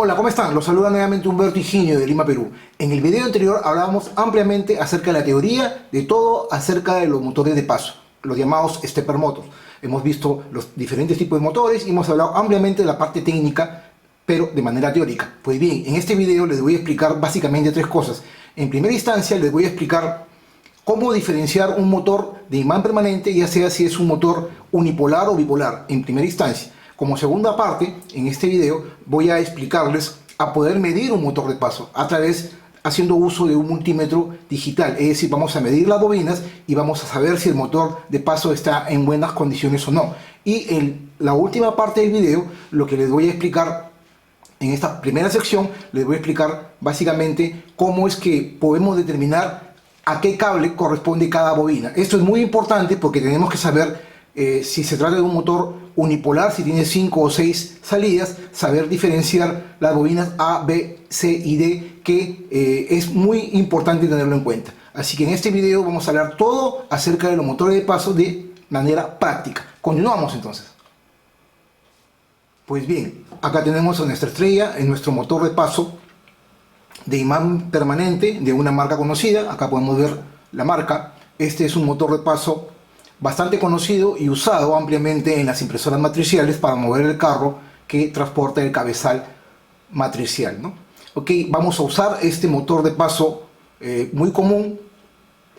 Hola, ¿cómo están? Los saluda nuevamente Humberto Higinio de Lima, Perú. En el video anterior hablábamos ampliamente acerca de la teoría de todo acerca de los motores de paso, los llamados stepper motors. Hemos visto los diferentes tipos de motores y hemos hablado ampliamente de la parte técnica, pero de manera teórica. Pues bien, en este video les voy a explicar básicamente tres cosas. En primera instancia les voy a explicar cómo diferenciar un motor de imán permanente, ya sea si es un motor unipolar o bipolar, en primera instancia. Como segunda parte, en este video voy a explicarles a poder medir un motor de paso haciendo uso de un multímetro digital. Es decir, vamos a medir las bobinas y vamos a saber si el motor de paso está en buenas condiciones o no. Y en la última parte del video, lo que les voy a explicar en esta primera sección, les voy a explicar básicamente cómo es que podemos determinar a qué cable corresponde cada bobina. Esto es muy importante porque tenemos que saber si se trata de un motor unipolar, si tiene 5 o 6 salidas, saber diferenciar las bobinas A, B, C y D, que es muy importante tenerlo en cuenta. Así que en este video vamos a hablar todo acerca de los motores de paso de manera práctica. Continuamos entonces. Pues bien, acá tenemos a nuestra estrella, en nuestro motor de paso de imán permanente de una marca conocida. Acá podemos ver la marca. Este es un motor de paso bastante conocido y usado ampliamente en las impresoras matriciales para mover el carro que transporta el cabezal matricial, ¿no? Ok, vamos a usar este motor de paso muy común,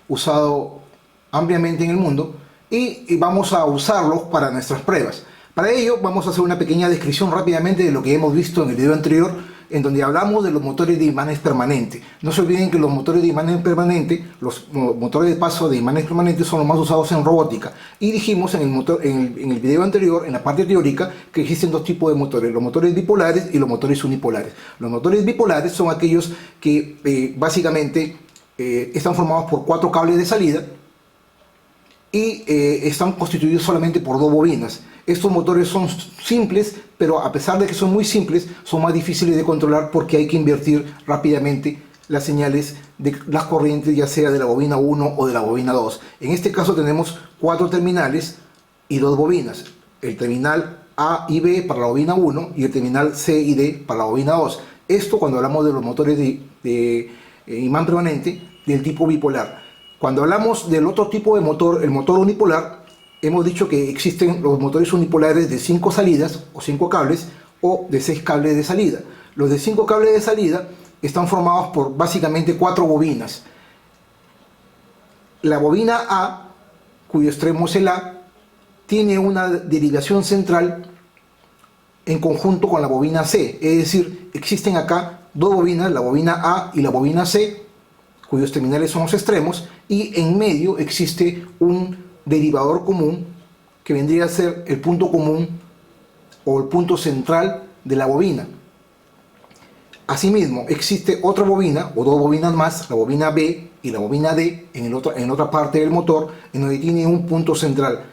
usado ampliamente en el mundo, y vamos a usarlo para nuestras pruebas. Para ello vamos a hacer una pequeña descripción rápidamente de lo que hemos visto en el video anterior, en donde hablamos de los motores de imanes permanentes. No se olviden que los motores de imanes permanentes, los motores de paso de imanes permanentes son los más usados en robótica. Y dijimos en el video anterior, en la parte teórica, que existen dos tipos de motores, los motores bipolares y los motores unipolares. Los motores bipolares son aquellos que básicamente están formados por 4 cables de salida y están constituidos solamente por 2 bobinas. Estos motores son simples, pero a pesar de que son muy simples, son más difíciles de controlar porque hay que invertir rápidamente las señales de las corrientes, ya sea de la bobina 1 o de la bobina 2. En este caso tenemos 4 terminales y 2 bobinas. El terminal A y B para la bobina 1 y el terminal C y D para la bobina 2. Esto cuando hablamos de los motores de imán permanente del tipo bipolar. Cuando hablamos del otro tipo de motor, el motor unipolar, hemos dicho que existen los motores unipolares de 5 salidas o 5 cables o de 6 cables de salida. Los de 5 cables de salida están formados por básicamente 4 bobinas. La bobina A, cuyo extremo es el A, tiene una derivación central en conjunto con la bobina C. Es decir, existen acá 2 bobinas, la bobina A y la bobina C, cuyos terminales son los extremos, y en medio existe un derivador común que vendría a ser el punto común o el punto central de la bobina. Asimismo, existe otra bobina o 2 bobinas más, la bobina B y la bobina D en otra parte del motor, en donde tiene un punto central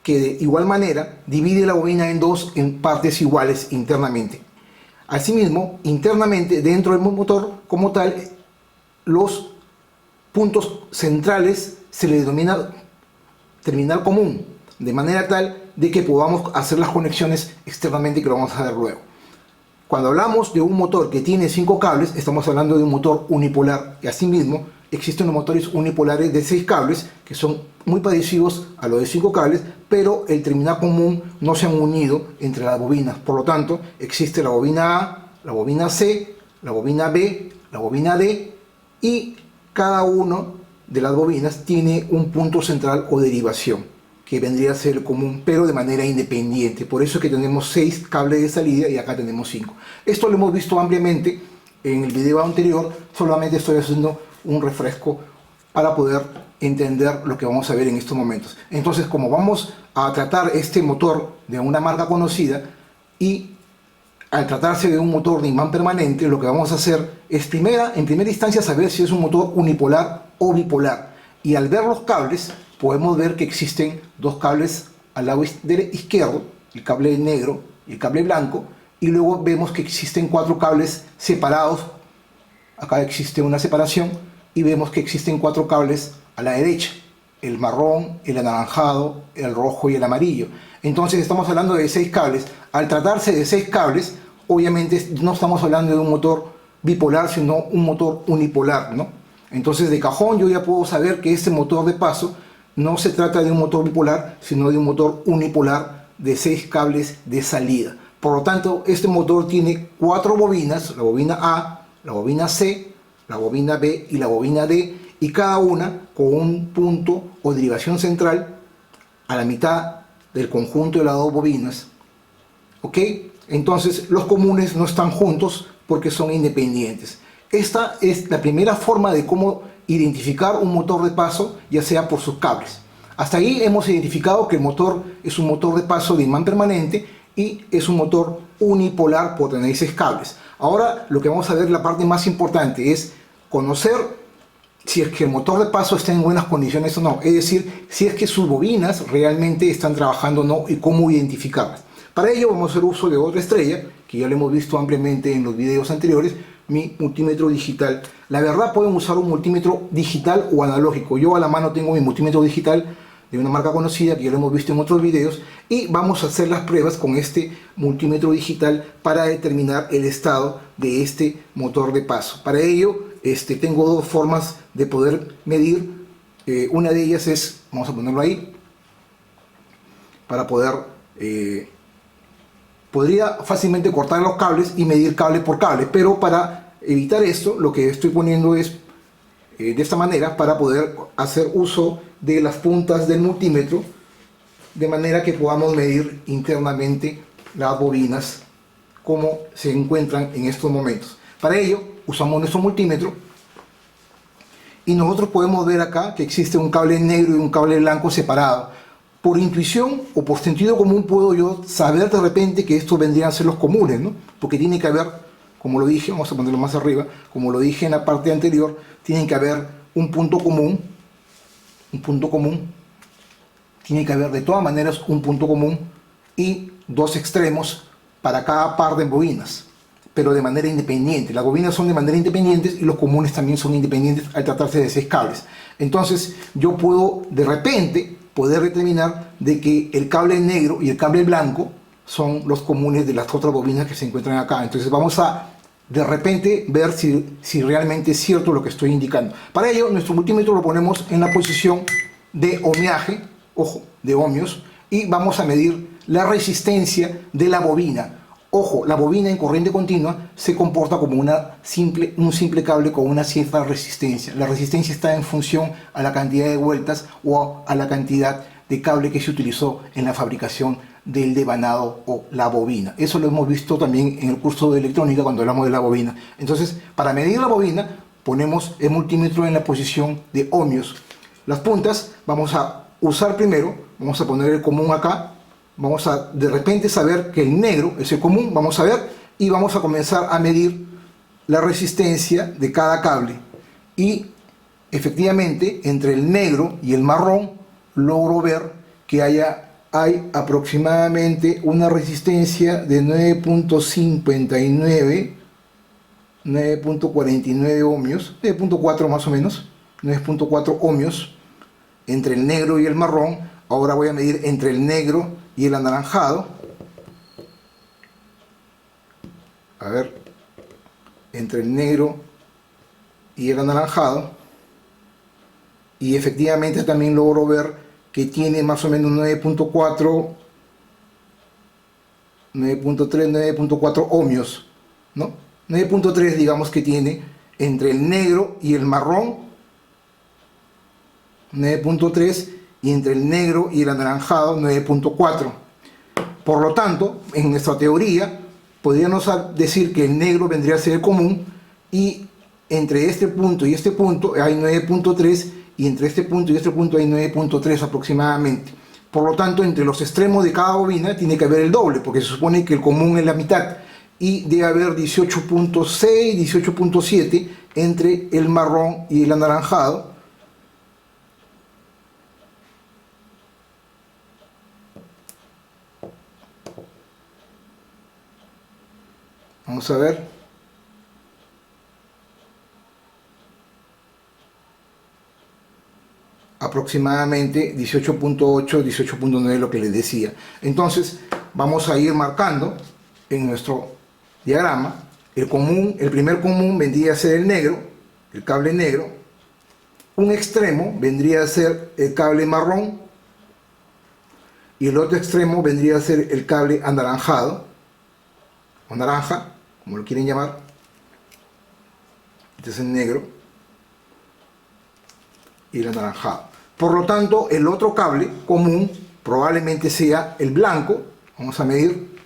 que de igual manera divide la bobina en 2 en partes iguales internamente. Asimismo, internamente dentro del motor como tal, los puntos centrales se le denomina terminal común, de manera tal de que podamos hacer las conexiones externamente, que lo vamos a ver luego. Cuando hablamos de un motor que tiene 5 cables, estamos hablando de un motor unipolar, y asimismo existen los motores unipolares de 6 cables que son muy parecidos a los de 5 cables, pero el terminal común no se han unido entre las bobinas. Por lo tanto, existe la bobina A, la bobina C, la bobina B, la bobina D, y cada uno de las bobinas tiene un punto central o derivación que vendría a ser común, pero de manera independiente. Por eso es que tenemos 6 cables de salida y acá tenemos 5. Esto lo hemos visto ampliamente en el video anterior, solamente estoy haciendo un refresco para poder entender lo que vamos a ver en estos momentos. Entonces, como vamos a tratar este motor de una marca conocida y al tratarse de un motor de imán permanente, lo que vamos a hacer es en primera instancia saber si es un motor unipolar o bipolar. Y al ver los cables, podemos ver que existen 2 cables al lado izquierdo, el cable negro y el cable blanco, y luego vemos que existen 4 cables separados. Acá existe una separación y vemos que existen 4 cables a la derecha, el marrón, el anaranjado, el rojo y el amarillo. Entonces estamos hablando de 6 cables. Al tratarse de 6 cables, obviamente no estamos hablando de un motor bipolar, sino un motor unipolar, ¿no? Entonces de cajón yo ya puedo saber que este motor de paso no se trata de un motor bipolar, sino de un motor unipolar de 6 cables de salida. Por lo tanto, este motor tiene 4 bobinas, la bobina A, la bobina C, la bobina B y la bobina D, y cada una con un punto o derivación central a la mitad del conjunto de las 2 bobinas. ¿Ok? Entonces los comunes no están juntos porque son independientes. Esta es la primera forma de cómo identificar un motor de paso, ya sea por sus cables. Hasta ahí hemos identificado que el motor es un motor de paso de imán permanente y es un motor unipolar por tener 6 cables. Ahora lo que vamos a ver, la parte más importante, es conocer si es que el motor de paso está en buenas condiciones o no. Es decir, si es que sus bobinas realmente están trabajando o no y cómo identificarlas. Para ello vamos a hacer uso de otra estrella, que ya lo hemos visto ampliamente en los videos anteriores, mi multímetro digital. La verdad, pueden usar un multímetro digital o analógico. Yo a la mano tengo mi multímetro digital de una marca conocida, que ya lo hemos visto en otros videos, y vamos a hacer las pruebas con este multímetro digital para determinar el estado de este motor de paso. Para ello tengo 2 formas de poder medir. Una de ellas es, vamos a ponerlo ahí, para poder podría fácilmente cortar los cables y medir cable por cable, pero para evitar esto, lo que estoy poniendo es de esta manera, para poder hacer uso de las puntas del multímetro, de manera que podamos medir internamente las bobinas como se encuentran en estos momentos. Para ello usamos nuestro multímetro y nosotros podemos ver acá que existe un cable negro y un cable blanco separado. Por intuición o por sentido común puedo yo saber de repente que estos vendrían a ser los comunes, ¿no? Porque tiene que haber, como lo dije, vamos a ponerlo más arriba, como lo dije en la parte anterior, tiene que haber un punto común, tiene que haber de todas maneras un punto común y 2 extremos para cada par de bobinas, pero de manera independiente. Las bobinas son de manera independiente y los comunes también son independientes al tratarse de 6 cables. Entonces yo puedo de repente poder determinar de que el cable negro y el cable blanco son los comunes de las otras bobinas que se encuentran acá. Entonces vamos a de repente ver si realmente es cierto lo que estoy indicando. Para ello nuestro multímetro lo ponemos en la posición de ohmiaje, ojo, de ohmios, y vamos a medir la resistencia de la bobina. Ojo, la bobina en corriente continua se comporta como un simple cable con una cierta resistencia. La resistencia está en función a la cantidad de vueltas o a la cantidad de cable que se utilizó en la fabricación del devanado o la bobina. Eso lo hemos visto también en el curso de electrónica cuando hablamos de la bobina. Entonces, para medir la bobina, ponemos el multímetro en la posición de ohmios. Las puntas vamos a usar primero, vamos a poner el común acá. Vamos a de repente saber que el negro es el común, vamos a ver, y vamos a comenzar a medir la resistencia de cada cable. Y efectivamente, entre el negro y el marrón, logro ver que hay aproximadamente una resistencia de 9.49 ohmios, 9.4 más o menos, 9.4 ohmios entre el negro y el marrón. Ahora voy a medir entre el negro y el anaranjado. A ver, entre el negro y el anaranjado, y efectivamente también logro ver que tiene más o menos 9.4, 9.3, 9.4 ohmios, ¿no? 9.3 digamos que tiene entre el negro y el marrón, 9.3, y entre el negro y el anaranjado 9.4. Por lo tanto, en nuestra teoría podríamos decir que el negro vendría a ser el común, y entre este punto y este punto hay 9.3, y entre este punto y este punto hay 9.3 aproximadamente. Por lo tanto, entre los extremos de cada bobina tiene que haber el doble, porque se supone que el común es la mitad, y debe haber 18.6, 18.7 entre el marrón y el anaranjado. Vamos a ver. Aproximadamente 18.8, 18.9, lo que les decía. Entonces vamos a ir marcando en nuestro diagrama, el primer común vendría a ser el negro, el cable negro. Un extremo vendría a ser el cable marrón y el otro extremo vendría a ser el cable anaranjado o naranja, como lo quieren llamar. Este es el negro y el anaranjado. Por lo tanto, el otro cable común probablemente sea el blanco. Vamos a medir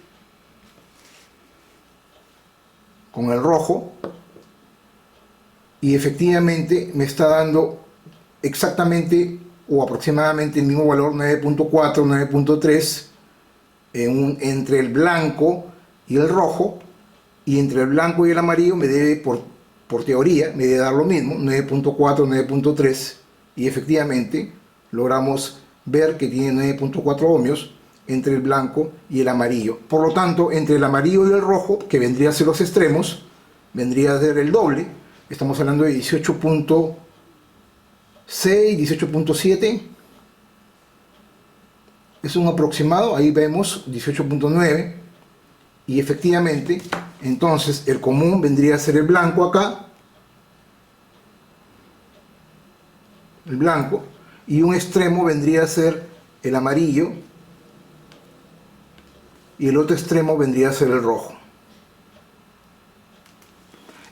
con el rojo y efectivamente me está dando exactamente o aproximadamente el mismo valor, 9.4, 9.3 entre el blanco y el rojo, y entre el blanco y el amarillo me debe, por teoría, me debe dar lo mismo, 9.4, 9.3, y efectivamente logramos ver que tiene 9.4 ohmios entre el blanco y el amarillo. Por lo tanto, entre el amarillo y el rojo, que vendría a ser los extremos, vendría a ser el doble. Estamos hablando de 18.6, 18.7. Es un aproximado, ahí vemos 18.9. Y efectivamente, entonces el común vendría a ser el blanco acá. El blanco. Y un extremo vendría a ser el amarillo. Y el otro extremo vendría a ser el rojo.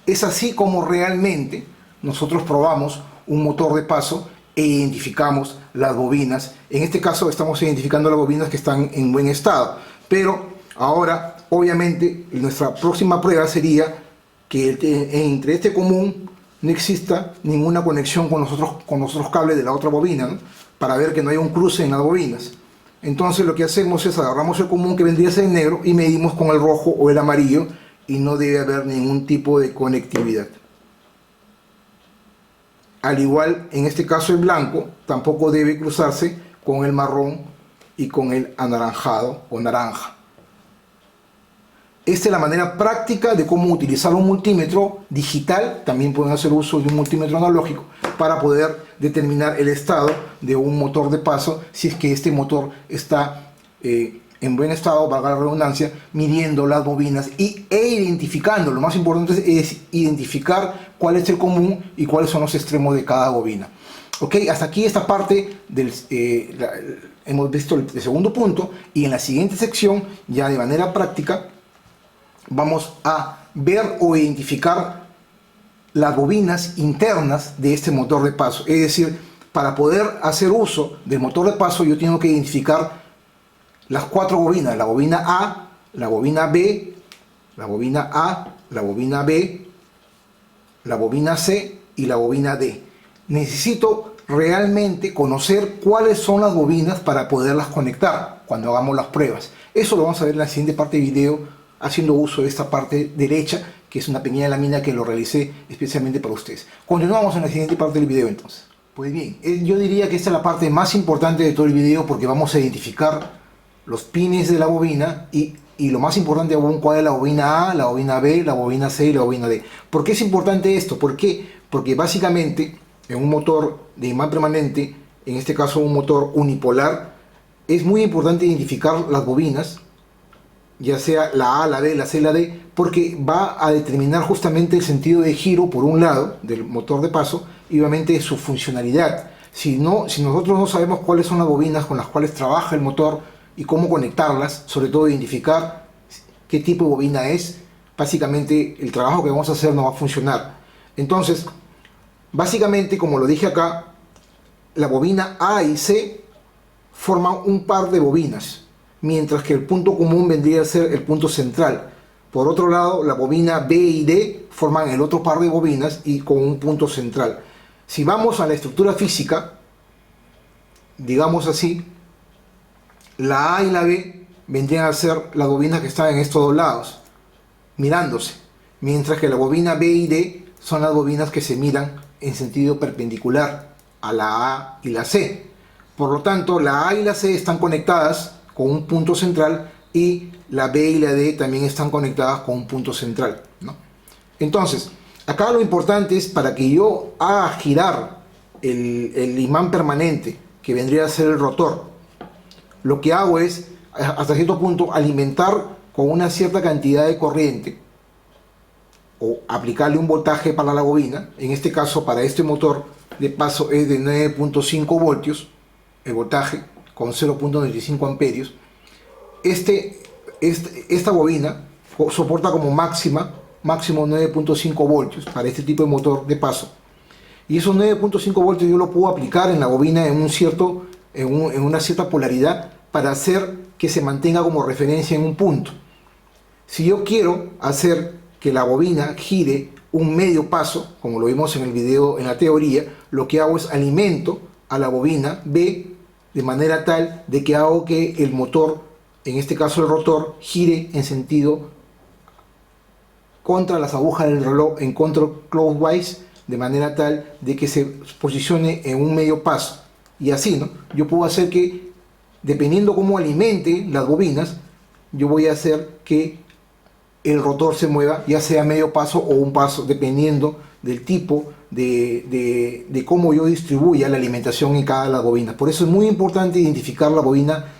Es así como realmente nosotros probamos un motor de paso e identificamos las bobinas. En este caso estamos identificando las bobinas que están en buen estado. Pero ahora, obviamente, nuestra próxima prueba sería que entre este común no exista ninguna conexión con los otros cables de la otra bobina, ¿no? Para ver que no hay un cruce en las bobinas. Entonces lo que hacemos es agarramos el común que vendría a ser el negro y medimos con el rojo o el amarillo y no debe haber ningún tipo de conectividad. Al igual, en este caso el blanco tampoco debe cruzarse con el marrón y con el anaranjado o naranja. Esta es la manera práctica de cómo utilizar un multímetro digital. También pueden hacer uso de un multímetro analógico para poder determinar el estado de un motor de paso, si es que este motor está en buen estado, valga la redundancia, midiendo las bobinas e identificando. Lo más importante es identificar cuál es el común y cuáles son los extremos de cada bobina. Ok, hasta aquí esta parte hemos visto el segundo punto, y en la siguiente sección, ya de manera práctica, vamos a ver o identificar las bobinas internas de este motor de paso. Es decir, para poder hacer uso del motor de paso yo tengo que identificar las cuatro bobinas: la bobina A, la bobina B, la bobina A, la bobina B, la bobina C y la bobina D. Necesito realmente conocer cuáles son las bobinas para poderlas conectar cuando hagamos las pruebas. Eso lo vamos a ver en la siguiente parte del video, haciendo uso de esta parte derecha, que es una pequeña lámina que lo realicé especialmente para ustedes. Continuamos en la siguiente parte del video entonces. Pues bien, yo diría que esta es la parte más importante de todo el video, porque vamos a identificar los pines de la bobina y lo más importante aún, cuál es la bobina A, la bobina B, la bobina C y la bobina D. ¿Por qué es importante esto? ¿Por qué? Porque básicamente en un motor de imán permanente, en este caso un motor unipolar, es muy importante identificar las bobinas, ya sea la A, la B, la C, la D, porque va a determinar justamente el sentido de giro, por un lado, del motor de paso, y obviamente su funcionalidad. Si nosotros no sabemos cuáles son las bobinas con las cuales trabaja el motor y cómo conectarlas, sobre todo identificar qué tipo de bobina es, básicamente el trabajo que vamos a hacer no va a funcionar. Entonces, básicamente, como lo dije acá, la bobina A y C forman un par de bobinas, mientras que el punto común vendría a ser el punto central. Por otro lado, la bobina B y D forman el otro par de bobinas y con un punto central. Si vamos a la estructura física, digamos así, la A y la B vendrían a ser las bobinas que están en estos dos lados, mirándose, mientras que la bobina B y D son las bobinas que se miran en sentido perpendicular a la A y la C. Por lo tanto, la A y la C están conectadas con un punto central y la B y la D también están conectadas con un punto central, ¿no? Entonces, acá lo importante es, para que yo haga girar el imán permanente, que vendría a ser el rotor, lo que hago es, hasta cierto punto, alimentar con una cierta cantidad de corriente o aplicarle un voltaje para la bobina. En este caso, para este motor de paso es de 9.5 voltios, el voltaje con 0.95 amperios. Esta bobina soporta como máximo 9.5 voltios para este tipo de motor de paso. Y esos 9.5 voltios yo lo puedo aplicar en la bobina en una cierta polaridad para hacer que se mantenga como referencia en un punto. Si yo quiero hacer que la bobina gire un medio paso, como lo vimos en el video, en la teoría, lo que hago es alimento a la bobina B de manera tal de que hago que el motor, en este caso el rotor, gire en sentido contra las agujas del reloj, en counterclockwise, de manera tal de que se posicione en un medio paso. Y así, ¿no? Yo puedo hacer que, dependiendo cómo alimente las bobinas, yo voy a hacer que el rotor se mueva, ya sea medio paso o un paso, dependiendo del tipo de cómo yo distribuya la alimentación en cada de las bobinas. Por eso es muy importante identificar la bobina,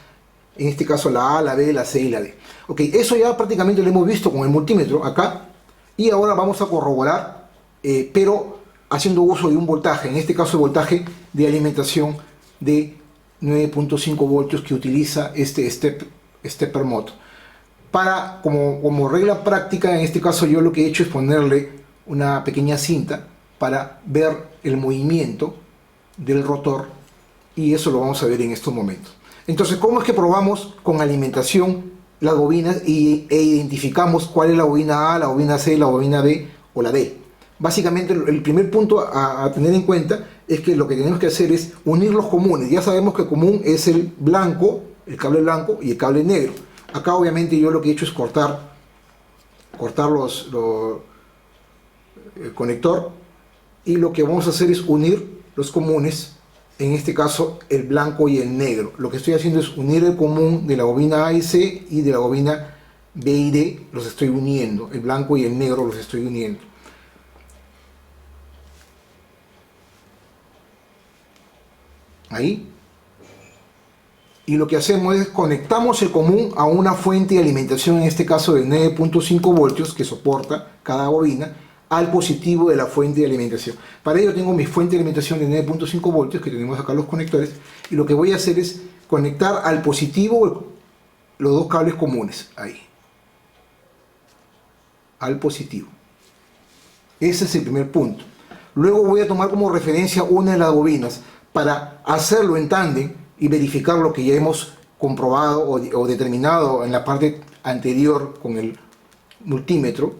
en este caso la A, la B, la C y la D. Ok, eso ya prácticamente lo hemos visto con el multímetro acá, y ahora vamos a corroborar, pero haciendo uso de un voltaje, en este caso el voltaje de alimentación de 9.5 voltios que utiliza este stepper motor. Como regla práctica, en este caso yo lo que he hecho es ponerle una pequeña cinta para ver el movimiento del rotor, y eso lo vamos a ver en estos momentos. Entonces, ¿cómo es que probamos con alimentación las bobinas e identificamos cuál es la bobina A, la bobina C, la bobina B o la D? Básicamente el primer punto a tener en cuenta es que lo que tenemos que hacer es unir los comunes. Ya sabemos que el común es el blanco, el cable blanco y el cable negro. Acá obviamente yo lo que he hecho es cortar el conector, y lo que vamos a hacer es unir los comunes, en este caso el blanco y el negro. Lo que estoy haciendo es unir el común de la bobina A y C y de la bobina B y D, los estoy uniendo, el blanco y el negro los estoy uniendo. Ahí. Y lo que hacemos es conectamos el común a una fuente de alimentación, en este caso de 9.5 voltios que soporta cada bobina, al positivo de la fuente de alimentación. Para ello tengo mi fuente de alimentación de 9.5 voltios, que tenemos acá los conectores, y lo que voy a hacer es conectar al positivo los dos cables comunes, ahí, al positivo. Ese es el primer punto. Luego voy a tomar como referencia una de las bobinas para hacerlo en tándem y verificar lo que ya hemos comprobado o determinado en la parte anterior con el multímetro.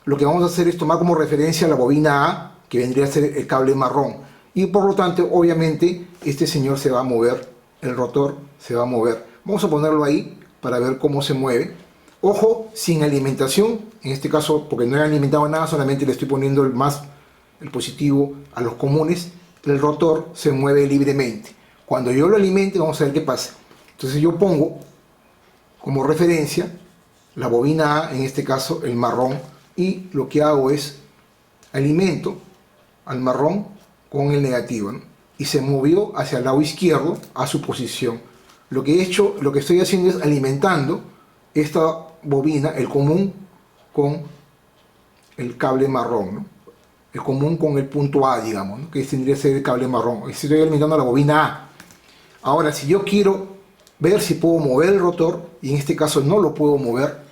Lo que vamos a hacer es tomar como referencia la bobina A, que vendría a ser el cable marrón, y por lo tanto obviamente este señor se va a mover, el rotor se va a mover. Vamos a ponerlo ahí para ver cómo se mueve. Ojo, sin alimentación, en este caso porque no he alimentado nada, solamente le estoy poniendo el positivo a los comunes. El rotor se mueve libremente. Cuando yo lo alimente, vamos a ver qué pasa. Entonces yo pongo como referencia la bobina A, en este caso el marrón, y lo que hago es alimento al marrón con el negativo, ¿no? Y se movió hacia el lado izquierdo a su posición. Lo que estoy haciendo es alimentando esta bobina, el común, con el cable marrón, ¿no? El común con el punto A, digamos, ¿no? Que tendría que ser el cable marrón. Estoy alimentando a la bobina A. Ahora, si yo quiero ver si puedo mover el rotor, y en este caso no lo puedo mover,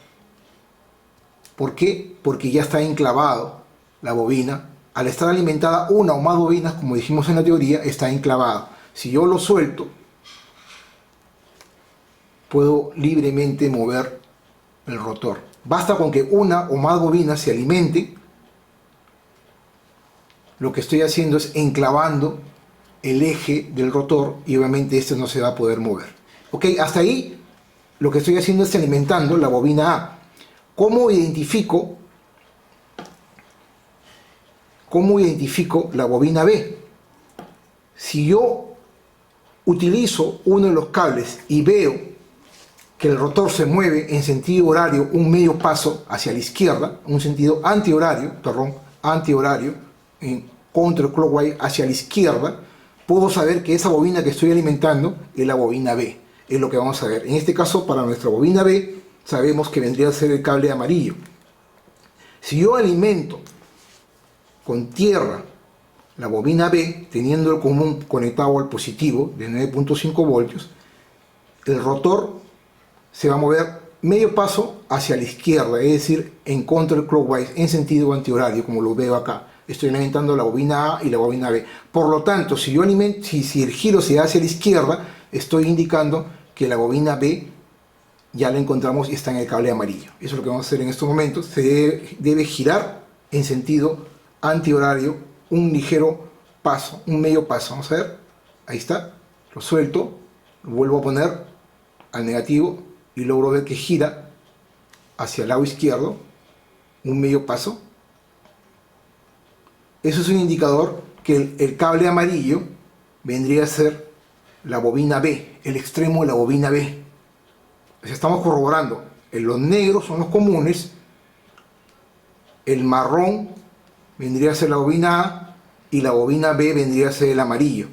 ¿por qué? Porque ya está enclavado la bobina. Al estar alimentada una o más bobinas, como dijimos en la teoría, está enclavado. Si yo lo suelto, puedo libremente mover el rotor. Basta con que una o más bobinas se alimenten. Lo que estoy haciendo es enclavando el eje del rotor, y obviamente este no se va a poder mover. Ok, hasta ahí lo que estoy haciendo es alimentando la bobina A. ¿Cómo identifico la bobina B? Si yo utilizo uno de los cables y veo que el rotor se mueve en sentido horario, un medio paso hacia la izquierda, un sentido antihorario, en counterclockwise hacia la izquierda, puedo saber que esa bobina que estoy alimentando es la bobina B. Es lo que vamos a ver. En este caso, para nuestra bobina B, sabemos que vendría a ser el cable amarillo. Si yo alimento con tierra la bobina B, teniendo el común conectado al positivo de 9.5 voltios, el rotor se va a mover medio paso hacia la izquierda, es decir, en counterclockwise, en sentido antihorario, como lo veo acá. Estoy alimentando la bobina A y la bobina B. Por lo tanto, si el giro se hace a la izquierda, estoy indicando que la bobina B ya la encontramos y está en el cable amarillo. Eso es lo que vamos a hacer en estos momentos. Se debe girar en sentido antihorario un ligero paso, un medio paso. Vamos a ver, ahí está, lo suelto, lo vuelvo a poner al negativo y logro ver que gira hacia el lado izquierdo un medio paso. Eso es un indicador que el cable amarillo vendría a ser la bobina B, el extremo de la bobina B. O sea, estamos corroborando. Los negros son los comunes, el marrón vendría a ser la bobina A y la bobina B vendría a ser el amarillo.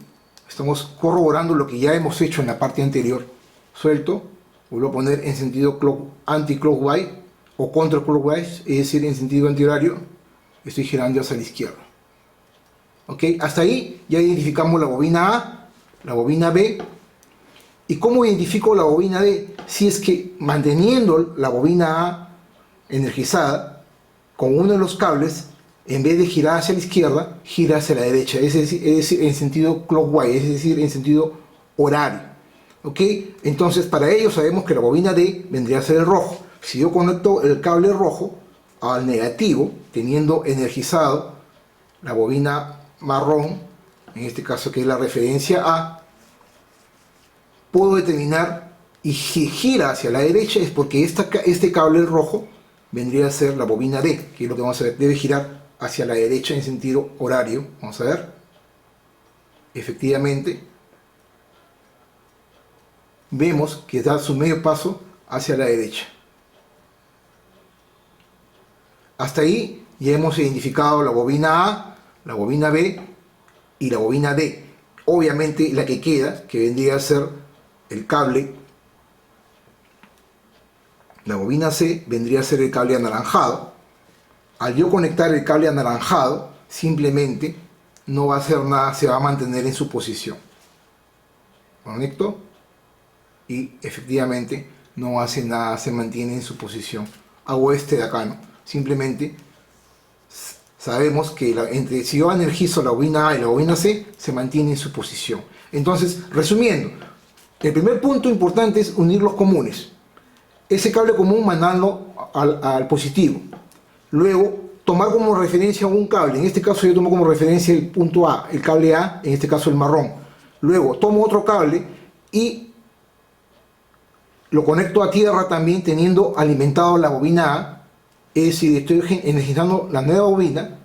Estamos corroborando lo que ya hemos hecho en la parte anterior. Suelto, vuelvo a poner en sentido anti-clockwise o counterclockwise, es decir, en sentido antihorario, estoy girando hacia la izquierda. ¿Ok? Hasta ahí ya identificamos la bobina A, la bobina B. ¿Y cómo identifico la bobina D? Si es que manteniendo la bobina A energizada, con uno de los cables, en vez de girar hacia la izquierda, gira hacia la derecha, es decir, en sentido clockwise, es decir, en sentido horario. ¿Ok? Entonces, para ello sabemos que la bobina D vendría a ser el rojo. Si yo conecto el cable rojo al negativo, teniendo energizado la bobina marrón, en este caso que es la referencia A, puedo determinar, y si gira hacia la derecha es porque este cable rojo vendría a ser la bobina D, que es lo que vamos a ver, debe girar hacia la derecha en sentido horario. Vamos a ver, efectivamente vemos que da su medio paso hacia la derecha. Hasta ahí ya hemos identificado la bobina A, la bobina B y la bobina D. Obviamente la que queda, que vendría a ser el cable, la bobina C, vendría a ser el cable anaranjado. Al yo conectar el cable anaranjado, simplemente no va a hacer nada, se va a mantener en su posición. Conecto y efectivamente no hace nada, se mantiene en su posición. Hago este de acá, ¿no? Simplemente sabemos que si yo energizo la bobina A y la bobina C, se mantiene en su posición. Entonces, resumiendo, el primer punto importante es unir los comunes. Ese cable común mandarlo al positivo. Luego, tomar como referencia un cable. En este caso yo tomo como referencia el punto A, el cable A, en este caso el marrón. Luego, tomo otro cable y lo conecto a tierra también, teniendo alimentado la bobina A. Es decir, estoy energizando la nueva bobina.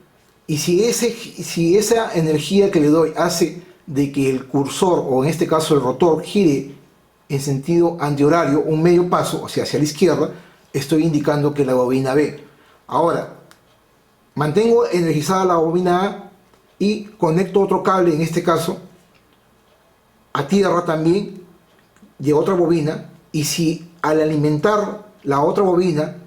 Y si esa energía que le doy hace de que el cursor, o en este caso el rotor, gire en sentido antihorario un medio paso, o sea, hacia la izquierda, estoy indicando que la bobina B. Ahora, mantengo energizada la bobina A y conecto otro cable, en este caso, a tierra también, de otra bobina, y si al alimentar la otra bobina,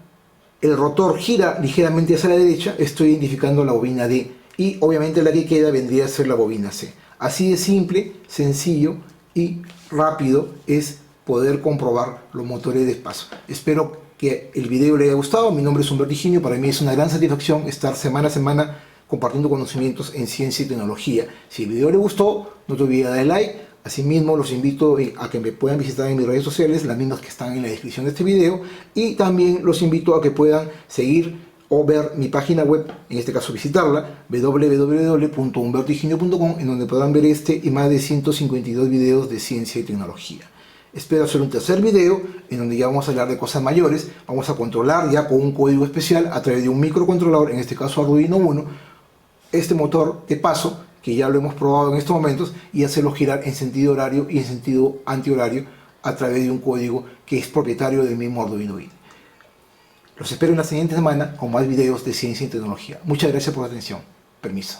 el rotor gira ligeramente hacia la derecha, estoy identificando la bobina D. Y obviamente la que queda vendría a ser la bobina C. Así de simple, sencillo y rápido es poder comprobar los motores de espacio. Espero que el video le haya gustado. Mi nombre es Humberto Higinio. Para mí es una gran satisfacción estar semana a semana compartiendo conocimientos en ciencia y tecnología. Si el video le gustó, no te olvides de darle like. Asimismo, los invito a que me puedan visitar en mis redes sociales, las mismas que están en la descripción de este video. Y también los invito a que puedan seguir o ver mi página web, en este caso visitarla, www.humbertohiginio.com, en donde podrán ver este y más de 152 videos de ciencia y tecnología. Espero hacer un tercer video en donde ya vamos a hablar de cosas mayores. Vamos a controlar ya con un código especial a través de un microcontrolador, en este caso Arduino Uno, este motor de paso, que ya lo hemos probado en estos momentos, y hacerlo girar en sentido horario y en sentido antihorario a través de un código que es propietario del mismo Arduino Uno. Los espero en la siguiente semana con más videos de ciencia y tecnología. Muchas gracias por la atención. Permiso.